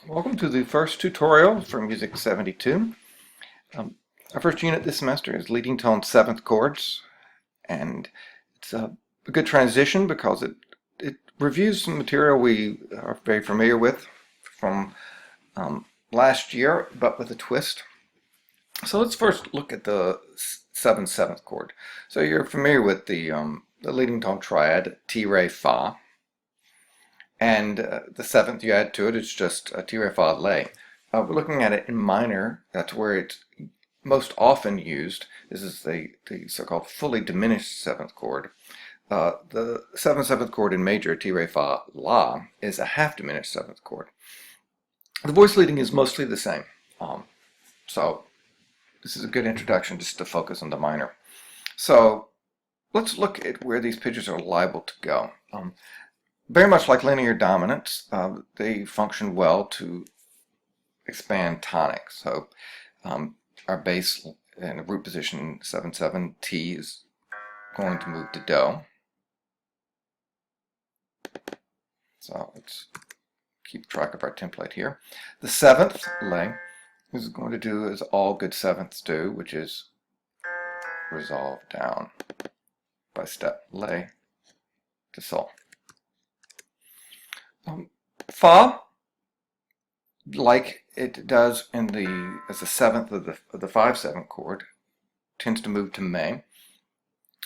Welcome to the first tutorial for Music 72. Our first unit this semester is leading tone 7th chords, and it's a good transition because it reviews some material we are very familiar with from last year, but with a twist. So let's first look at the 7/7 chord. So you're familiar with the leading tone triad, T, Re, Fa. And the 7th you add to it, it's just T, Re, Fa, La. We're looking at it in minor. That's where it's most often used. This is the so-called fully diminished 7th chord. The 7/7 chord in major, T, Re, Fa, La, is a half diminished 7th chord. The voice leading is mostly the same. So this is a good introduction just to focus on the minor. So let's look at where these pitches are liable to go. Very much like linear dominants, they function well to expand tonic. So our bass in a root position 7/7, T is going to move to Do. So let's keep track of our template here. The 7th, La, is going to do as all good 7ths do, which is resolve down by step La to Sol. Fa, like it does in as the 7th of the 5/7 chord, tends to move to Me.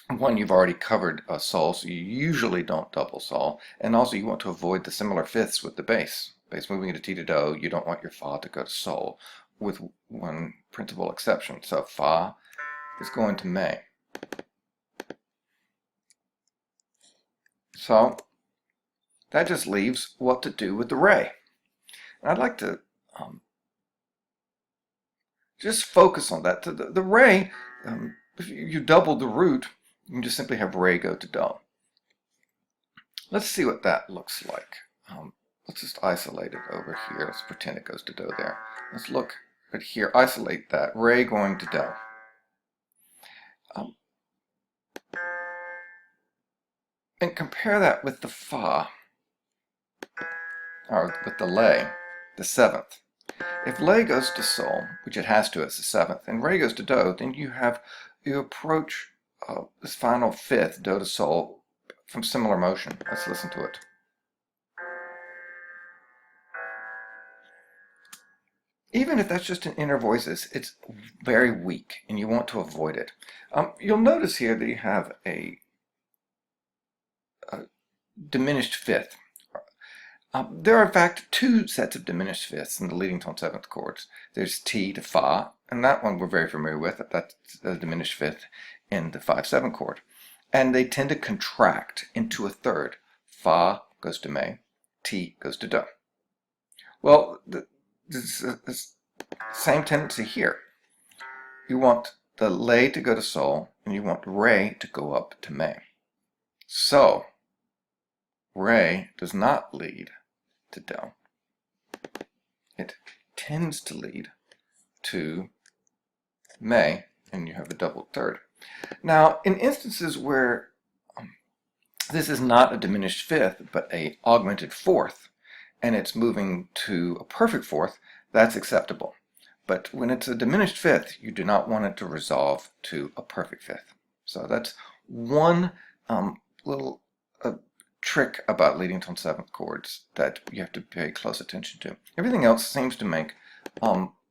One, you've already covered Sol, so you usually don't double Sol, and also you want to avoid the similar fifths with the bass. Bass moving into T to Do, you don't want your Fa to go to Sol, with one principal exception. So Fa is going to Me. So that just leaves what to do with the Re. And I'd like to just focus on that. The Re, if you double the root, you can just simply have Re go to Do. Let's see what that looks like. Let's just isolate it over here. Let's pretend it goes to Do there. Let's look at here, isolate that. Re going to Do. And compare that with the Fa, or with the La, the 7th. If La goes to Sol, which it has to as the 7th, and Re goes to Do, then you approach this final 5th, Do to Sol, from similar motion. Let's listen to it. Even if that's just in inner voices, it's very weak, and you want to avoid it. You'll notice here that you have a diminished 5th. There are in fact two sets of diminished fifths in the leading tone 7th chords. There's T to Fa, and that one we're very familiar with. That's a diminished 5th in the 5/7 chord. And they tend to contract into a third. Fa goes to Me, T goes to Do. Well, this same tendency here. You want the La to go to Sol, and you want Re to go up to Me. So Re does not lead to Do. It tends to lead to Me, and you have a doubled third. Now, in instances where this is not a diminished 5th, but a augmented 4th, and it's moving to a perfect 4th, that's acceptable. But when it's a diminished 5th, you do not want it to resolve to a perfect 5th. So that's one little trick about leading tone 7th chords that you have to pay close attention to. Everything else seems to make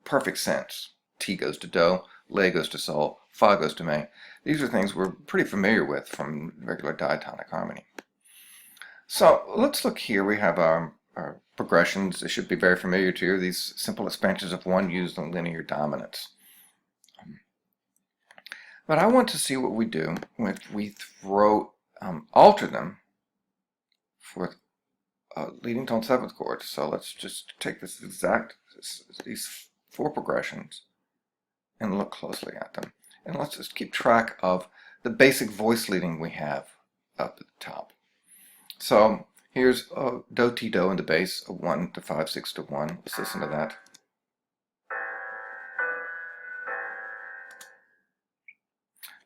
perfect sense. T goes to Do, La goes to Sol, Fa goes to Me. These are things we're pretty familiar with from regular diatonic harmony. So let's look here. We have our progressions. They should be very familiar to you. These simple expansions of one used in linear dominants. But I want to see what we do if we alter them for leading tone 7th chord. So let's just take these 4 progressions and look closely at them. And let's just keep track of the basic voice leading we have up at the top. So here's Do, Ti, Do in the bass, a 1 to 5, 6 to 1. Let's listen to that.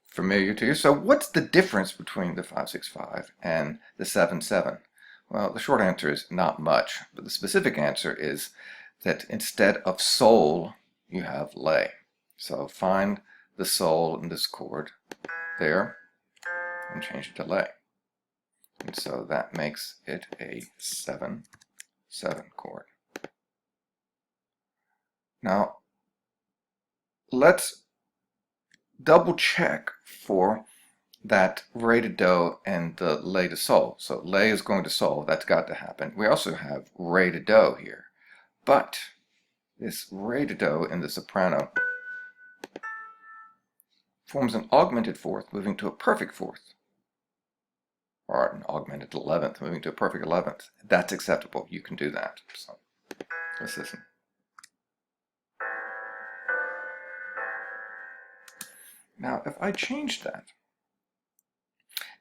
Familiar to you. So what's the difference between the 5/6/5 and the 7/7? Well, the short answer is not much, but the specific answer is that instead of sol, you have lay. So find the sol in this chord there and change it to lay. And so that makes it a 7/7 chord. Now, let's double check for that re to do and the lay to sol. So lay is going to sol, that's got to happen. We also have re to do here. But this re to do in the soprano forms an augmented fourth moving to a perfect fourth, or an augmented 11th moving to a perfect 11th. That's acceptable. You can do that. So let's listen. Now, if I change that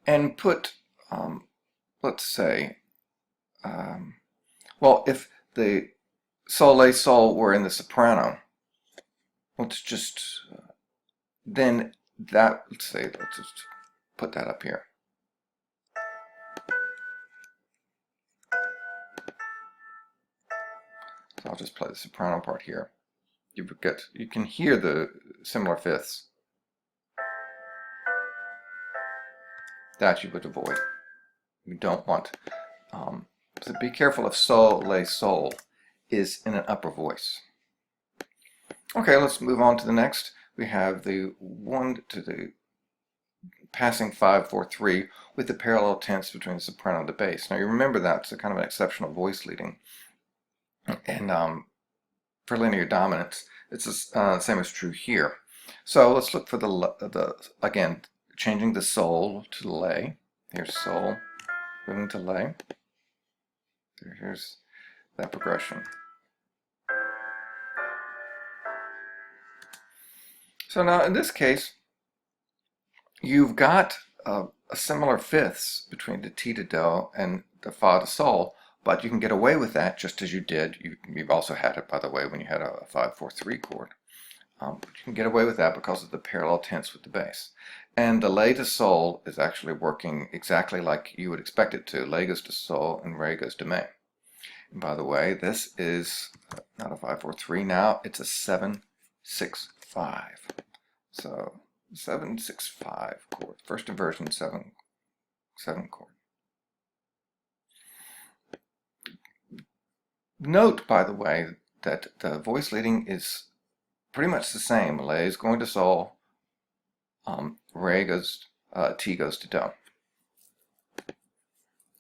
and put, let's say, well, if the sol, lay, sol were in the soprano, let's just, then that, let's just put that up here. So I'll just play the soprano part here. You can hear the similar fifths that you would avoid. You don't want, so be careful if sol, lay, sol is in an upper voice. Okay, let's move on to the next. We have the 1 to the passing 5/4/3 with the parallel tenths between the soprano and the bass. Now you remember that's a kind of an exceptional voice leading, and for linear dominance, it's the same as true here. So let's look for the again, changing the sol to lay. Here's sol, moving to lay. Here's that progression. So now in this case, you've got a similar fifths between the T to do and the fa to sol, but you can get away with that just as you did. You've also had it, by the way, when you had a 5/4/3 chord. But you can get away with that because of the parallel tenths with the bass. And the lay to sol is actually working exactly like you would expect it to. Lay goes to sol and re goes to me. And by the way, this is not a 5/4/3 now, it's a 7/6/5. So 7/6/5 chord. First inversion 7/7 chord. Note, by the way, that the voice leading is pretty much the same. Lay is going to sol, re goes, T goes to do.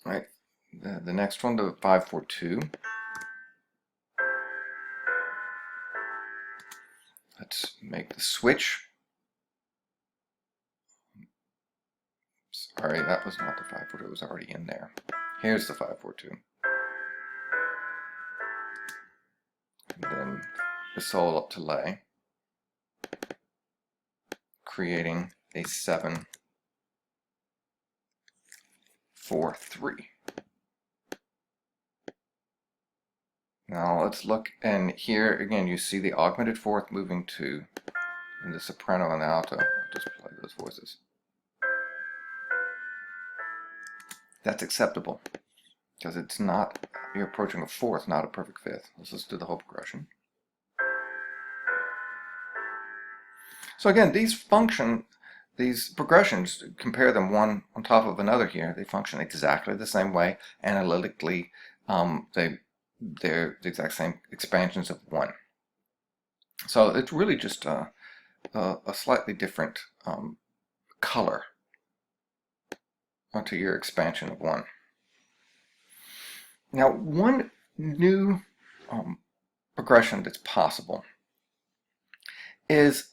Right. The next one, the 5/4/2. Let's make the switch. Sorry, that was not the 5/4/2. It was already in there. Here's the 5/4/2. And then the sol up to lay, creating a 7/4/3. Now let's look, and here again you see the augmented fourth moving to in the soprano and the alto. I'll just play those voices. That's acceptable because it's not, you're approaching a fourth, not a perfect fifth. Let's just do the whole progression. So again, these progressions, compare them one on top of another here, they function exactly the same way. Analytically, they're the exact same expansions of one. So it's really just a slightly different color onto your expansion of one. Now, one new progression that's possible is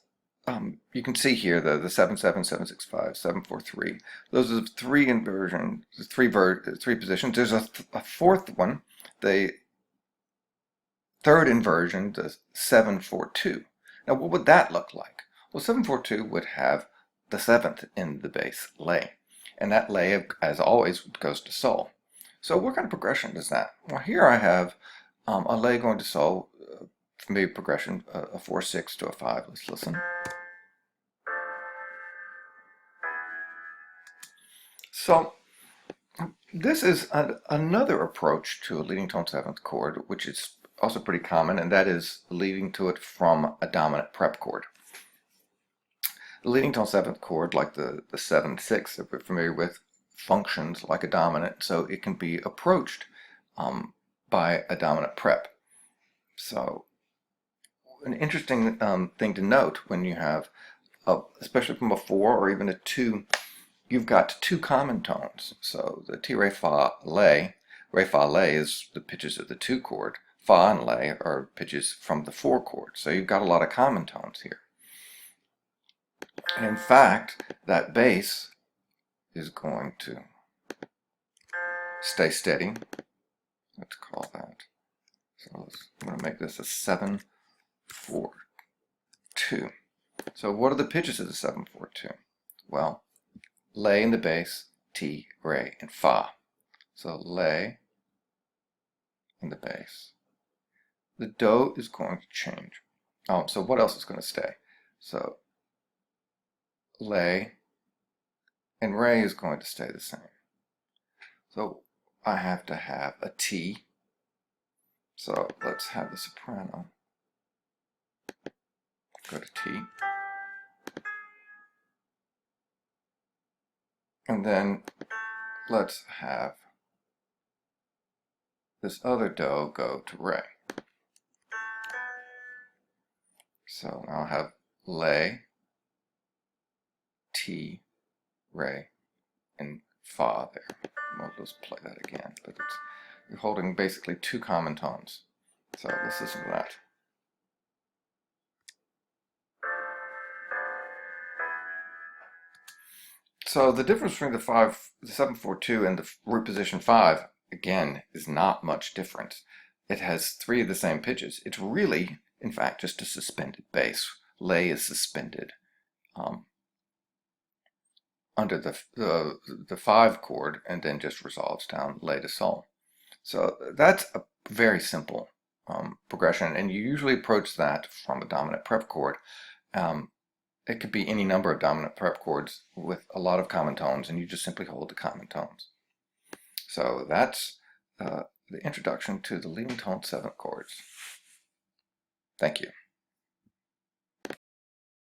you can see here the 7/7, 7/6/5, 7/4/3. Those are three inversions, three positions. There's a fourth one, the third inversion, the 7/4/2. Now, what would that look like? Well, 7/4/2 would have the seventh in the bass lay, and that lay, as always, goes to sol. So what kind of progression is that? Well, here I have a lay going to sol, familiar progression, a 4/6 to a 5. Let's listen. So this is another approach to a leading tone seventh chord, which is also pretty common, and that is leading to it from a dominant prep chord. The leading tone seventh chord, like the 7-6 that we're familiar with, functions like a dominant, so it can be approached by a dominant prep. So an interesting thing to note when you have, especially from a 4 or even a 2, you've got two common tones. So the Ti, Re, Fa, La. Re, Fa, La is the pitches of the 2 chord. Fa and La are pitches from the 4 chord. So you've got a lot of common tones here. And in fact, that bass is going to stay steady. Let's call that. So I'm going to make this a 7-4-2. So what are the pitches of the 7-4-2? Well, La in the bass, Ti, Re, and Fa. So La in the bass. The Do is going to change. Oh, so what else is going to stay? So La and Re is going to stay the same. So I have to have a T. So let's have the soprano go to T. And then let's have this other Do go to Re. So now I'll have La, Ti, Re, and Fa there. We'll just play that again, but you're holding basically two common tones. So let's listen to that. So the difference between the 7-4-2 and the root position 5, again, is not much difference. It has 3 of the same pitches. It's really, in fact, just a suspended bass. La is suspended under the 5 chord and then just resolves down La to Sol. So that's a very simple progression, and you usually approach that from a dominant prep chord. It could be any number of dominant prep chords with a lot of common tones, and you just simply hold the common tones. So that's the introduction to the leading tone 7 chords. Thank you.